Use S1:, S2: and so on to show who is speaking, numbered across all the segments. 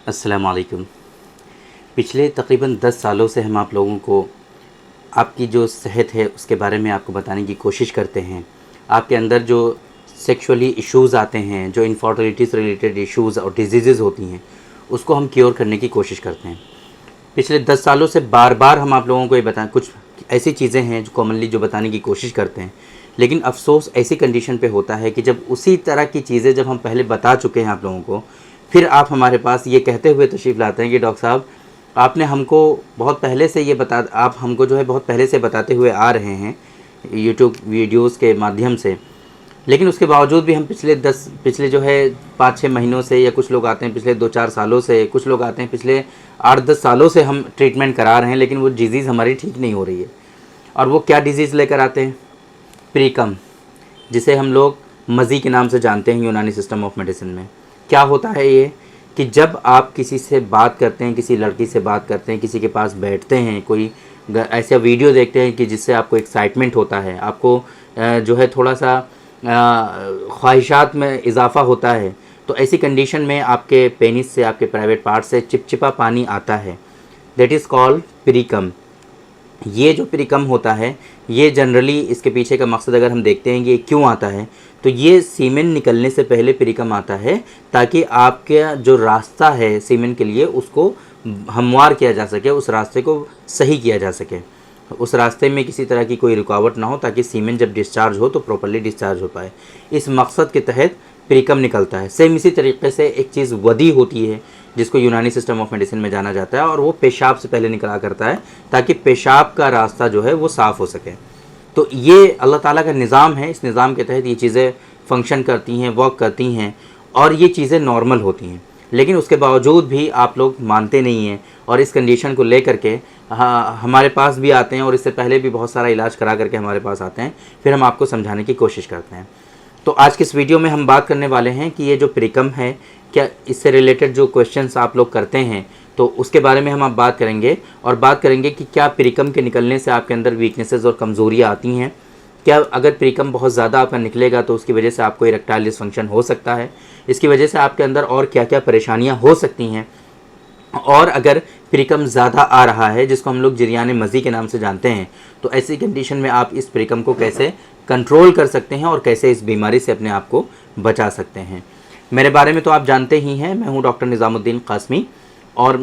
S1: अस्सलामु अलैकुम। पिछले तकरीबन 10 सालों से हम आप लोगों को आपकी जो सेहत है उसके बारे में आपको बताने की कोशिश करते हैं। आपके अंदर जो सेक्सुअली इश्यूज़ आते हैं, जो इनफर्टिलिटी से रिलेटेड इश्यूज़ और डिजीज़ेज़ होती हैं, उसको हम क्योर करने की कोशिश करते हैं। पिछले 10 सालों से बार-बार हम आप लोगों को ये बताएं, कुछ ऐसी चीज़ें हैं जो कॉमनली जो बताने की कोशिश करते हैं, लेकिन अफ़सोस ऐसी कंडीशन पे होता है कि जब उसी तरह की चीज़ें जब हम पहले बता चुके हैं आप लोगों को, फिर आप हमारे पास ये कहते हुए तशरीफ़ लाते हैं कि डॉक्टर साहब आपने हमको बहुत पहले से ये बता आप हमको जो है बहुत पहले से बताते हुए आ रहे हैं यूट्यूब वीडियोज़ के माध्यम से, लेकिन उसके बावजूद भी हम पिछले जो है 5-6 महीनों से, या कुछ लोग आते हैं पिछले 2-4 सालों से, कुछ लोग आते हैं पिछले 8-10 सालों से हम ट्रीटमेंट करा रहे हैं, लेकिन वो डिज़ीज़ हमारी ठीक नहीं हो रही है। और वो क्या डिज़ीज़ लेकर आते हैं? प्रीकम, जिसे हम लोग मज़ी के नाम से जानते हैं यूनानी सिस्टम ऑफ मेडिसिन में। क्या होता है ये कि जब आप किसी से बात करते हैं, किसी लड़की से बात करते हैं, किसी के पास बैठते हैं, कोई ऐसा वीडियो देखते हैं कि जिससे आपको एक्साइटमेंट होता है, आपको जो है थोड़ा सा ख्वाहिशात में इजाफ़ा होता है, तो ऐसी कंडीशन में आपके पेनिस से, आपके प्राइवेट पार्ट से चिपचिपा पानी आता है। That is called precum. ये जो प्रीकम होता है, ये जनरली इसके पीछे का मकसद अगर हम देखते हैं कि ये क्यों आता है, तो ये सीमेन निकलने से पहले प्रीकम आता है ताकि आपका जो रास्ता है सीमेन के लिए उसको हमवार किया जा सके, उस रास्ते को सही किया जा सके, उस रास्ते में किसी तरह की कोई रुकावट ना हो, ताकि सीमेन जब डिस्चार्ज हो तो प्रॉपर्ली डिस्चार्ज हो पाए। इस मकसद के तहत प्रीकम निकलता है। सेम इसी तरीके से एक चीज़ वदी होती है जिसको यूनानी सिस्टम ऑफ मेडिसिन में जाना जाता है, और वो पेशाब से पहले निकला करता है ताकि पेशाब का रास्ता जो है वो साफ़ हो सके। तो ये अल्लाह ताला का निज़ाम है। इस निज़ाम के तहत ये चीज़ें फंक्शन करती हैं, वर्क करती हैं, और ये चीज़ें नॉर्मल होती हैं। लेकिन उसके बावजूद भी आप लोग मानते नहीं हैं, और इस कंडीशन को ले करके हमारे पास भी आते हैं, और इससे पहले भी बहुत सारा इलाज करा करके हमारे पास आते हैं, फिर हम आपको समझाने की कोशिश करते हैं। तो आज के इस वीडियो में हम बात करने वाले हैं कि ये जो प्रीकम है, क्या इससे रिलेटेड जो क्वेश्चंस आप लोग करते हैं, तो उसके बारे में हम आप बात करेंगे, और बात करेंगे कि क्या प्रीकम के निकलने से आपके अंदर वीकनेसेस और कमज़ोरियाँ आती हैं। क्या अगर प्रीकम बहुत ज़्यादा आपका निकलेगा तो उसकी वजह से आपको इरेक्टाइल डिसफंक्शन हो सकता है, इसकी वजह से आपके अंदर और क्या क्या परेशानियाँ हो सकती हैं। और अगर प्रीकम ज़्यादा आ रहा है, जिसको हम लोग जरियाने मज़ी के नाम से जानते हैं, तो ऐसी कंडीशन में आप इस प्रीकम को कैसे कंट्रोल कर सकते हैं और कैसे इस बीमारी से अपने आप को बचा सकते हैं। मेरे बारे में तो आप जानते ही हैं, मैं हूं डॉक्टर निज़ामुद्दीन क़ासमी, और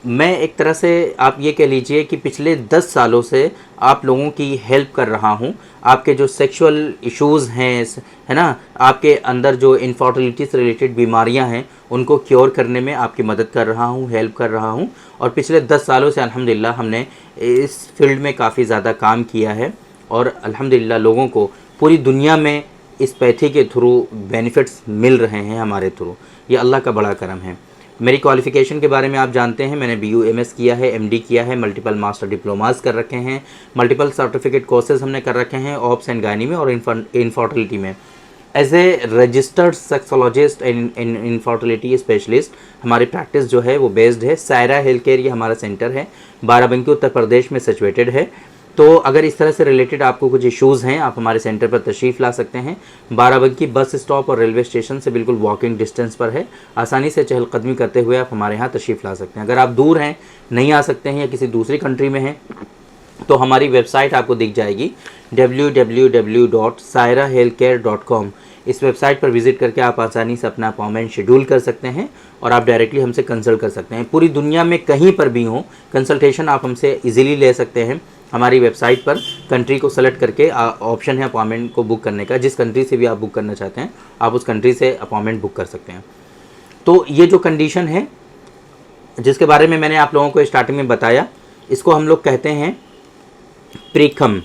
S1: मैं एक तरह से आप ये कह लीजिए कि पिछले 10 सालों से आप लोगों की हेल्प कर रहा हूं। आपके जो सेक्सुअल इश्यूज़ हैं, है ना, आपके अंदर जो इनफर्टिलिटी से रिलेटेड बीमारियां हैं, उनको क्योर करने में आपकी मदद कर रहा हूं, हेल्प कर रहा हूं। और पिछले 10 सालों से अल्हम्दुलिल्लाह हमने इस फील्ड में काफ़ी ज़्यादा काम किया है, और अल्हम्दुलिल्लाह लोगों को पूरी दुनिया में इस पैथी के थ्रू बेनिफिट्स मिल रहे हैं हमारे थ्रू। ये अल्लाह का बड़ा करम है। मेरी क्वालिफ़िकेशन के बारे में आप जानते हैं, मैंने BUMS किया है, MD किया है, मल्टीपल मास्टर डिप्लोमास कर रखे हैं, मल्टीपल सर्टिफिकेट कोर्सेज़ हमने कर रखे हैं ऑब्स एंड गायनी में और इनफर्टिलिटी में। As a registered sexologist and infertility specialist हमारी प्रैक्टिस जो है वो बेस्ड है। सायरा हेल्थ केयर ये हमारा सेंटर है, बाराबंकी उत्तर प्रदेश में सिचुएटेड है। तो अगर इस तरह से रिलेटेड आपको कुछ इश्यूज़ हैं, आप हमारे सेंटर पर तशरीफ़ ला सकते हैं। बाराबंकी बस स्टॉप और रेलवे स्टेशन से बिल्कुल वॉकिंग डिस्टेंस पर है। आसानी से चहलकदमी करते हुए आप हमारे यहाँ तशरीफ़ ला सकते हैं। अगर आप दूर हैं, नहीं आ सकते हैं, या किसी दूसरी कंट्री में हैं, तो हमारी वेबसाइट आपको दिख जाएगी www.sairahealthcare.com। इस वेबसाइट पर विज़िट करके आप आसानी से अपना अपॉइंटमेंट शेड्यूल कर सकते हैं, और आप डायरेक्टली हमसे कंसल्ट कर सकते हैं। पूरी दुनिया में कहीं पर भी हो, कंसल्टेशन आप हमसे ईज़िली ले सकते हैं। हमारी वेबसाइट पर कंट्री को सेलेक्ट करके ऑप्शन है अपॉइंटमेंट को बुक करने का। जिस कंट्री से भी आप बुक करना चाहते हैं, आप उस कंट्री से अपॉइंटमेंट बुक कर सकते हैं। तो ये जो कंडीशन है जिसके बारे में मैंने आप लोगों को स्टार्टिंग में बताया, इसको हम लोग कहते हैं प्रीकम।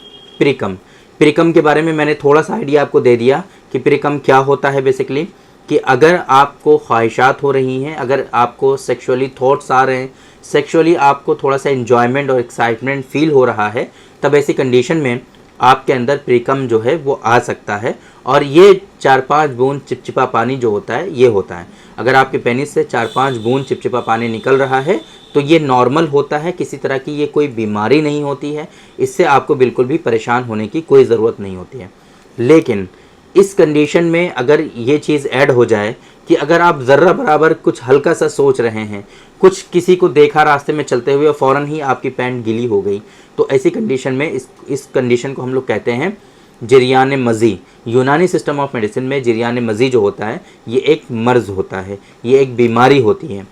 S1: प्रीकम के बारे में मैंने थोड़ा सा आइडिया आपको दे दिया कि प्रीकम क्या होता है। बेसिकली कि अगर आपको ख्वाहिशात हो रही हैं, अगर आपको सेक्सुअली थॉट्स आ रहे हैं, सेक्सुअली आपको थोड़ा सा एन्जॉयमेंट और एक्साइटमेंट फील हो रहा है, तब ऐसी कंडीशन में आपके अंदर प्रीकम जो है वो आ सकता है। और ये 4-5 बूंद चिपचिपा पानी जो होता है, ये होता है। अगर आपके पेनिस से 4-5 बूंद चिपचिपा पानी निकल रहा है तो ये नॉर्मल होता है, किसी तरह की ये कोई बीमारी नहीं होती है। इससे आपको बिल्कुल भी परेशान होने की कोई ज़रूरत नहीं होती है। लेकिन इस कंडीशन में अगर ये चीज़ ऐड हो जाए कि अगर आप ज़र्रा बराबर कुछ हल्का सा सोच रहे हैं, कुछ किसी को देखा रास्ते में चलते हुए और फ़ौरन ही आपकी पैंट गीली हो गई, तो ऐसी कंडीशन में इस कंडीशन को हम लोग कहते हैं जरियान मज़ी। यूनानी सिस्टम ऑफ मेडिसिन में जरियान मज़ी जो होता है ये एक मर्ज़ होता है, ये एक बीमारी होती है।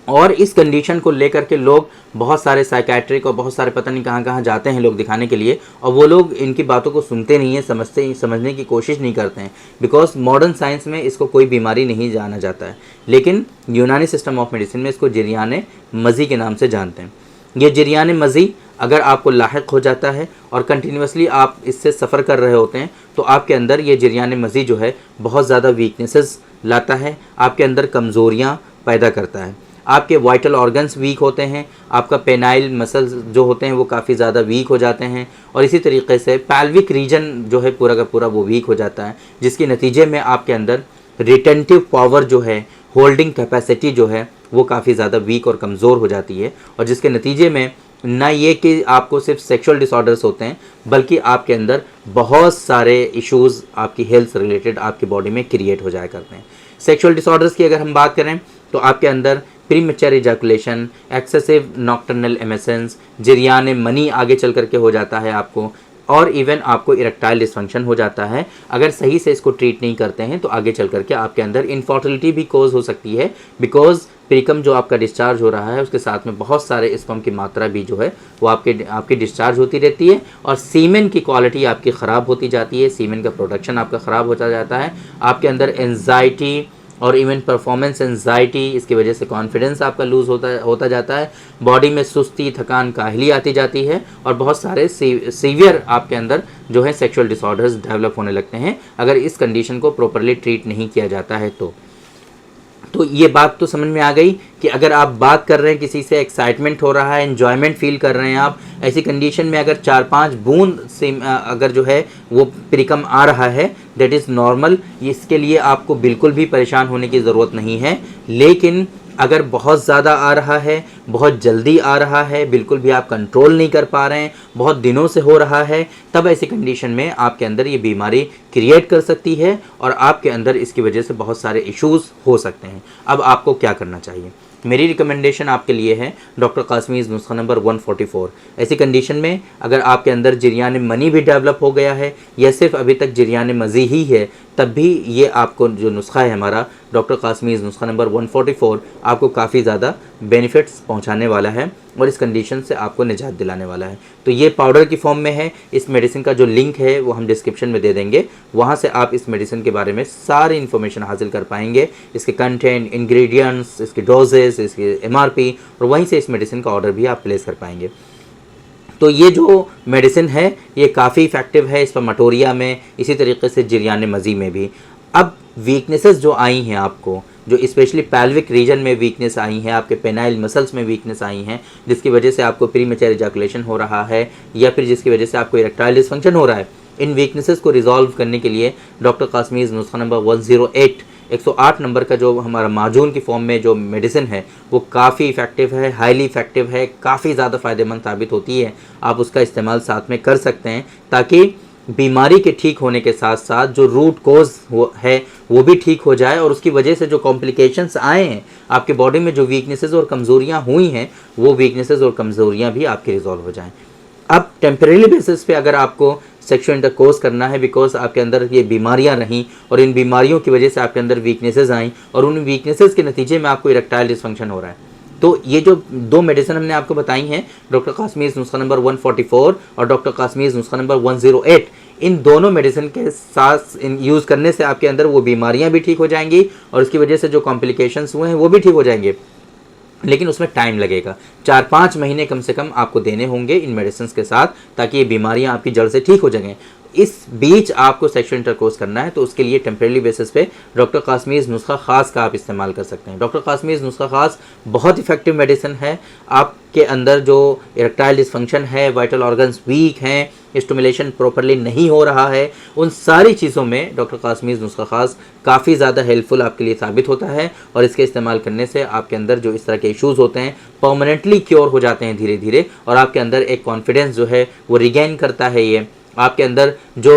S1: और इस कंडीशन को लेकर के लोग बहुत सारे साइकेट्रिक और बहुत सारे पता नहीं कहाँ कहाँ जाते हैं लोग दिखाने के लिए, और वो लोग इनकी बातों को सुनते नहीं हैं, समझने की कोशिश नहीं करते हैं, बिकॉज मॉडर्न साइंस में इसको कोई बीमारी नहीं जाना जाता है, लेकिन यूनानी सिस्टम ऑफ मेडिसिन में इसको जरियान मज़ी के नाम से जानते हैं। ये जरियान मज़ी अगर आपको लाहिक हो जाता है और कंटिन्यूसली आप इससे सफ़र कर रहे होते हैं, तो आपके अंदर ये जरियान मज़ी जो है बहुत ज़्यादा वीकनेसेस लाता है, आपके अंदर कमज़ोरियाँ पैदा करता है, आपके वाइटल ऑर्गन्स वीक होते हैं, आपका पेनाइल मसल्स जो होते हैं वो काफ़ी ज़्यादा वीक हो जाते हैं, और इसी तरीके से पैल्विक रीजन जो है पूरा का पूरा वो वीक हो जाता है, जिसके नतीजे में आपके अंदर रिटेंटिव पावर जो है, होल्डिंग कैपेसिटी जो है वो काफ़ी ज़्यादा वीक और कमज़ोर हो जाती है, और जिसके नतीजे में ना ये कि आपको सिर्फ सेक्सुअल डिसऑर्डर्स होते हैं, बल्कि आपके अंदर बहुत सारे इश्यूज़ आपकी हेल्थ से रिलेटेड आपकी बॉडी में क्रिएट हो जाया करते हैं। सेक्सुअल डिसऑर्डर्स की अगर हम बात करें तो आपके अंदर premature ejaculation, excessive nocturnal emissions, जरियान मनी आगे चल करके हो जाता है आपको, और इवन आपको इरेक्टाइल डिसफंक्शन हो जाता है। अगर सही से इसको ट्रीट नहीं करते हैं तो आगे चल करके आपके अंदर इनफर्टिलिटी भी कोज हो सकती है, बिकॉज प्रीकम जो आपका डिस्चार्ज हो रहा है उसके साथ में बहुत सारे स्पर्म की मात्रा भी जो है वो आपकी डिस्चार्ज होती रहती है, और सीमेन की क्वालिटी आपकी ख़राब होती जाती है, सीमेन का प्रोडक्शन आपका ख़राब होता जाता है, आपके अंदर एंजाइटी और इवन परफॉर्मेंस एंजाइटी, इसकी वजह से कॉन्फिडेंस आपका लूज़ होता जाता है, बॉडी में सुस्ती, थकान, काहली आती जाती है, और बहुत सारे सीवियर आपके अंदर जो है सेक्सुअल डिसऑर्डर्स डेवलप होने लगते हैं अगर इस कंडीशन को प्रॉपरली ट्रीट नहीं किया जाता है। तो ये बात तो समझ में आ गई कि अगर आप बात कर रहे हैं किसी से, एक्साइटमेंट हो रहा है, एन्जॉयमेंट फील कर रहे हैं आप, ऐसी कंडीशन में अगर 4-5 बूंद से अगर जो है वो प्रीकम आ रहा है, दैट इज़ नॉर्मल, इसके लिए आपको बिल्कुल भी परेशान होने की ज़रूरत नहीं है। लेकिन अगर बहुत ज़्यादा आ रहा है, बहुत जल्दी आ रहा है, बिल्कुल भी आप कंट्रोल नहीं कर पा रहे हैं, बहुत दिनों से हो रहा है, तब ऐसी कंडीशन में आपके अंदर ये बीमारी क्रिएट कर सकती है और आपके अंदर इसकी वजह से बहुत सारे इश्यूज़ हो सकते हैं। अब आपको क्या करना चाहिए? मेरी रिकमेंडेशन आपके लिए है डॉक्टर कासमीज़ नुस्खा नंबर 144। ऐसी कंडीशन में अगर आपके अंदर जरियान मनी भी डेवलप हो गया है या सिर्फ अभी तक जरियान मज़ी ही है, तब भी ये आपको जो नुस्खा है हमारा डॉक्टर कासमीज़ नुस्खा नंबर 144 आपको काफ़ी ज़्यादा बेनिफिट्स पहुंचाने वाला है और इस कंडीशन से आपको निजात दिलाने वाला है। तो ये पाउडर की फॉर्म में है, इस मेडिसिन का जो लिंक है वो हम डिस्क्रिप्शन में दे देंगे, वहाँ से आप इस मेडिसिन के बारे में सारी इन्फॉर्मेशन हासिल कर पाएंगे, इसके कंटेंट, इंग्रेडिएंट्स, इसके डोजेस, इसके MRP, और वहीं से इस मेडिसिन का ऑर्डर भी आप प्लेस कर पाएंगे। तो ये जो मेडिसिन है ये काफ़ी इफ़ेक्टिव है स्पर्मेटोरिया में, इसी तरीके से जरियान मज़ी में भी। अब वीकनेसेस जो आई हैं आपको, जो स्पेशली पैल्विक रीजन में वीकनेस आई है, आपके पेनाइल मसल्स में वीकनेस आई हैं, जिसकी वजह से आपको प्रीमेच्योर इजैकुलेशन हो रहा है या फिर जिसकी वजह से आपको इरेक्टाइल डिसफंक्शन हो रहा है, इन वीकनेसेस को रिजॉल्व करने के लिए डॉक्टर कासमीज़ नुस्खा नंबर 108 नंबर का जो हमारा माजून की फॉर्म में जो मेडिसिन है वो काफ़ी इफ़ेक्टिव है, हाईली इफ़ेक्टिव है, काफ़ी ज़्यादा फ़ायदेमंद साबित होती है। आप उसका इस्तेमाल साथ में कर सकते हैं ताकि बीमारी के ठीक होने के साथ साथ जो रूट कोज है वो भी ठीक हो जाए और उसकी वजह से जो कॉम्प्लिकेशंस आए हैं, आपके बॉडी में जो वीकनेसेस और कमज़ोरियाँ हुई हैं, वो वीकनेसेस और कमज़ोरियाँ भी आपकी रिजॉल्व हो जाएँ। अब टेम्परेरी बेसिस पे अगर आपको सेक्सुअल इंटरकोर्स करना है बिकॉज आपके अंदर ये बीमारियां रहीं और इन बीमारियों की वजह से आपके अंदर वीकनेसेस आई और उन वीकनेसेस के नतीजे में आपको इरेक्टाइल डिसफंक्शन हो रहा है, तो ये जो दो मेडिसिन हमने आपको बताई हैं, डॉक्टर कासमीज़ नुस्खा नंबर 144 और डॉक्टर कासमीज़ नुस्खा नंबर 108, इन दोनों मेडिसिन के साथ यूज़ करने से आपके अंदर वो बीमारियां भी ठीक हो जाएंगी और उसकी वजह से जो कॉम्प्लिकेशंस हुए हैं वो भी ठीक हो जाएंगे। लेकिन उसमें टाइम लगेगा, 4-5 महीने कम से कम आपको देने होंगे इन मेडिसिन के साथ, ताकि ये बीमारियां आपकी जड़ से ठीक हो जाएंगे। इस बीच आपको सेक्सुअल इंटरकोर्स करना है तो उसके लिए टेम्परेरी बेसिस पे डॉक्टर कासमीज़ नुस्खा ख़ास का आप इस्तेमाल कर सकते हैं। डॉक्टर कासमीज़ नुस्खा ख़ास बहुत इफेक्टिव मेडिसिन है। आपके अंदर जो इरेक्टाइल डिसफंक्शन है, वाइटल ऑर्गन्स वीक हैं, स्टिमुलेशन प्रॉपरली नहीं हो रहा है, उन सारी चीज़ों में डॉक्टर कासमीज़ नुस्खा ख़ास काफ़ी ज़्यादा हेल्पफुल आपके लिए साबित होता है और इसके इस्तेमाल करने से आपके अंदर जो इस तरह के इश्यूज़ होते हैं परमानेंटली क्योर हो जाते हैं धीरे धीरे और आपके अंदर एक कॉन्फिडेंस जो है वो रिगेन करता है ये आपके अंदर जो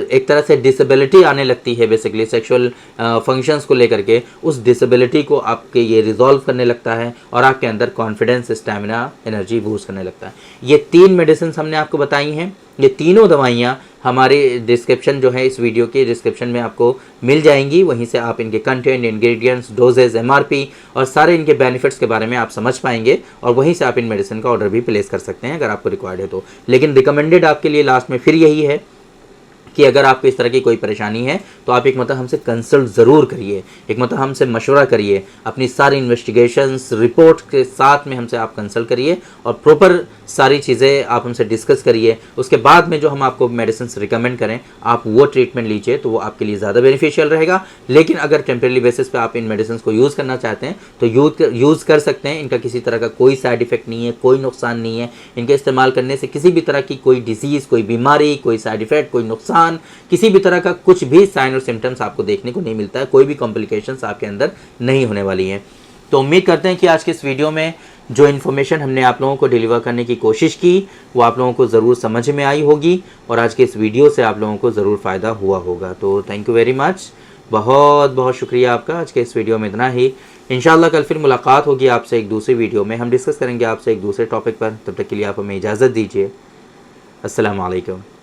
S1: एक तरह से डिसेबिलिटी आने लगती है बेसिकली सेक्सुअल फंक्शंस को लेकर के, उस डिसेबिलिटी को आपके ये रिजॉल्व करने लगता है और आपके अंदर कॉन्फिडेंस, स्टैमिना, एनर्जी बूस्ट करने लगता है। ये 3 मेडिसिन हमने आपको बताई हैं। ये तीनों दवाइयाँ हमारे डिस्क्रिप्शन जो है, इस वीडियो के डिस्क्रिप्शन में आपको मिल जाएंगी। वहीं से आप इनके कंटेंट, इंग्रेडिएंट्स, डोजेज, एमआरपी और सारे इनके बेनिफिट्स के बारे में आप समझ पाएंगे और वहीं से आप इन मेडिसिन का ऑर्डर भी प्लेस कर सकते हैं अगर आपको रिक्वायर्ड है तो। लेकिन रिकमेंडेड आपके लिए लास्ट में फिर यही है कि अगर आपको इस तरह की कोई परेशानी है तो आप एक मतलब हमसे कंसल्ट ज़रूर करिए, एक मतलब हमसे मशवरा करिए, अपनी सारी इन्वेस्टिगेशंस रिपोर्ट के साथ में हमसे आप कंसल्ट करिए और प्रॉपर सारी चीज़ें आप हमसे डिस्कस करिए। उसके बाद में जो हम आपको मेडिसिन रिकमेंड करें आप वो ट्रीटमेंट लीजिए तो वो आपके लिए ज़्यादा बेनिफिशियल रहेगा। लेकिन अगर टेम्परेरी बेसिस पे आप इन मेडिसिन को यूज़ करना चाहते हैं तो यूज़ कर सकते हैं। इनका किसी तरह का कोई साइड इफ़ेक्ट नहीं है, कोई नुकसान नहीं है। इनके इस्तेमाल करने से किसी भी तरह की कोई डिजीज़, कोई बीमारी, कोई साइड इफ़ेक्ट, कोई नुकसान, किसी भी तरह का कुछ भी साइन और सिम्टम्स आपको देखने को नहीं मिलता है। कोई भी कॉम्प्लिकेशंस आपके अंदर नहीं होने वाली हैं। तो उम्मीद करते हैं कि आज के इस वीडियो में जो इन्फॉर्मेशन हमने आप लोगों को डिलीवर करने की कोशिश की वो आप लोगों को ज़रूर समझ में आई होगी और आज के इस वीडियो से आप लोगों को ज़रूर फ़ायदा हुआ होगा। तो थैंक यू वेरी मच, बहुत बहुत शुक्रिया आपका। आज के इस वीडियो में इतना ही। इंशाल्लाह कल फिर मुलाकात होगी आपसे एक दूसरी वीडियो में। हम डिस्कस करेंगे आपसे एक दूसरे टॉपिक पर। तब तक के लिए आप हमें इजाज़त दीजिए। अस्सलाम वालेकुम।